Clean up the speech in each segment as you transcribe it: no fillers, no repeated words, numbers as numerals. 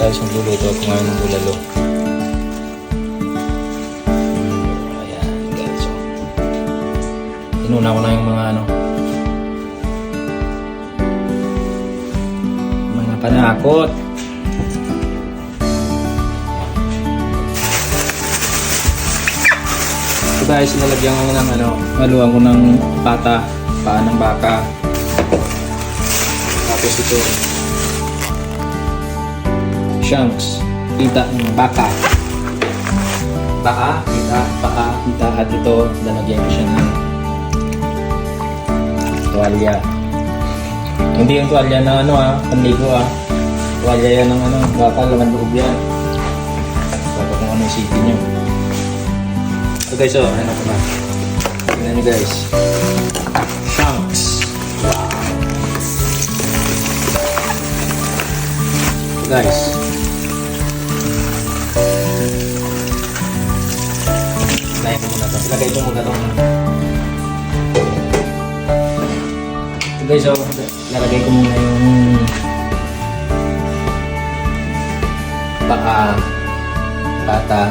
tayo sa magluluto at kumain ng bulalo. Ayan guys. So, inuna ko na yung mga mga panakot. So guys, nalagyan ko ng haluan ko ng paa ng baka. Tapos ito, shanks, pita ng baka. Paa, pita, at ito, lalagyan ko siya ng tuwalya. Hindi yung tuwalya na panligo tuwalya yan ng baka, laman loob yan. Baka kung ano isipin nyo. So guys, ano ko ba? Tignan nyo guys. Shanks. Wow. So guys. Ilagay ko muna ito. Ilagay ko muna ito. So guys, lalagay ko muna yung paa, pata.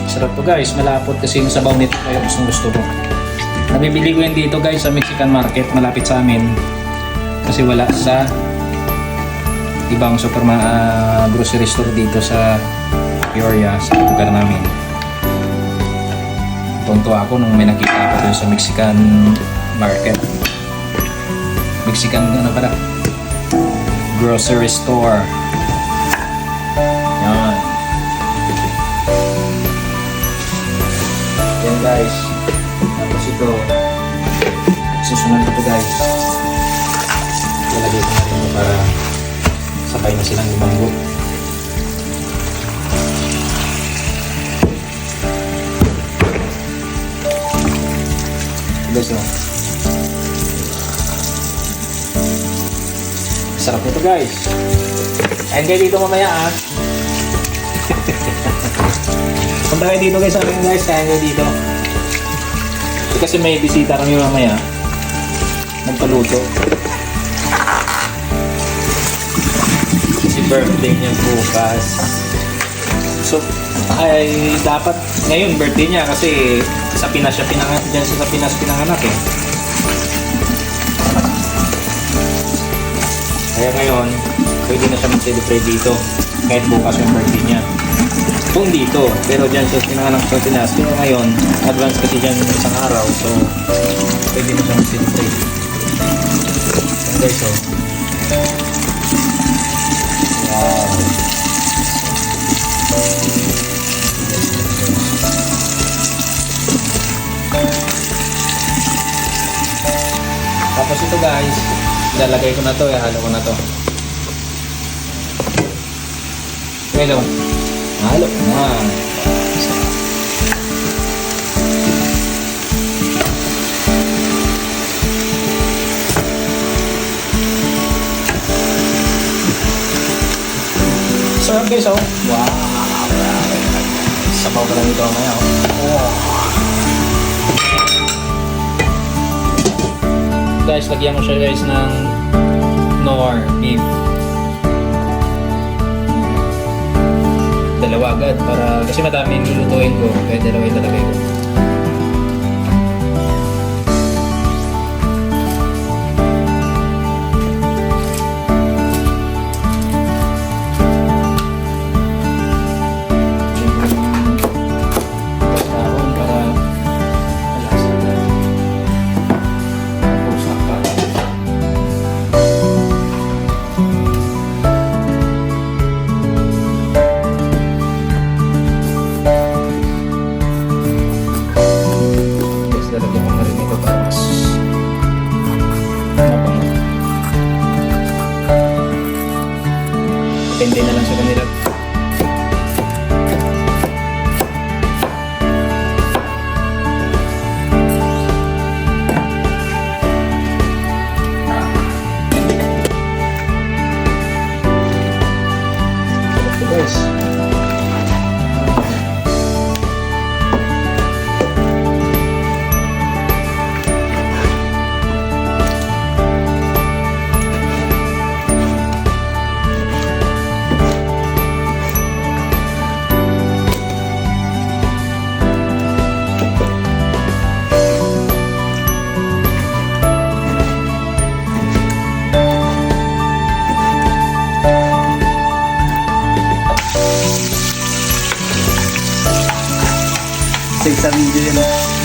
Sarap to guys, malapot kasi yung sabaw nito kaya gusto ko. Nabibili ko yan dito guys sa Mexican market, malapit sa amin. Kasi wala sa ibang grocery store dito sa Peoria, sa lugar namin. Tuntua ako nung may nakita ako dun sa Mexican market. Mexican grocery store. Yan. Yan guys. Tapos ito. Susunod ito guys. Lalagay ko na rin ito para sabay na silang lumambot. Guys, sarap nito guys. Ayan kayo dito mamaya Punta kayo dito guys sa akin guys. Ayan kayo dito. Kasi may bisita kami mamaya. Magpaluto. Kasi birthday niya bukas. So, ay dapat ngayon birthday niya kasi sa Pinas siya pinanganak. Diyan sa Pinas pinanganak Kaya ngayon, pwede na siya mag-celebrate dito kahit bukas yung birthday niya. Kung dito, pero dyan siya pinanganak sa Pinas. Kaya ngayon, advance kasi dyan isang araw. So, pwede na siya mag-celebrate. Okay, so. Wow. Tapos ito guys, ilalagay ko na to, ihalo ko na to. Hello. Halo na. Sarap guys, Wow. Sabaw ka lang ito mamaya, Guys, lagyan ko siya guys ng nor beef. Dalawa agad para kasi madami yung lulutuin ko kaya dalawa ilalagay ko. Save sa video yun.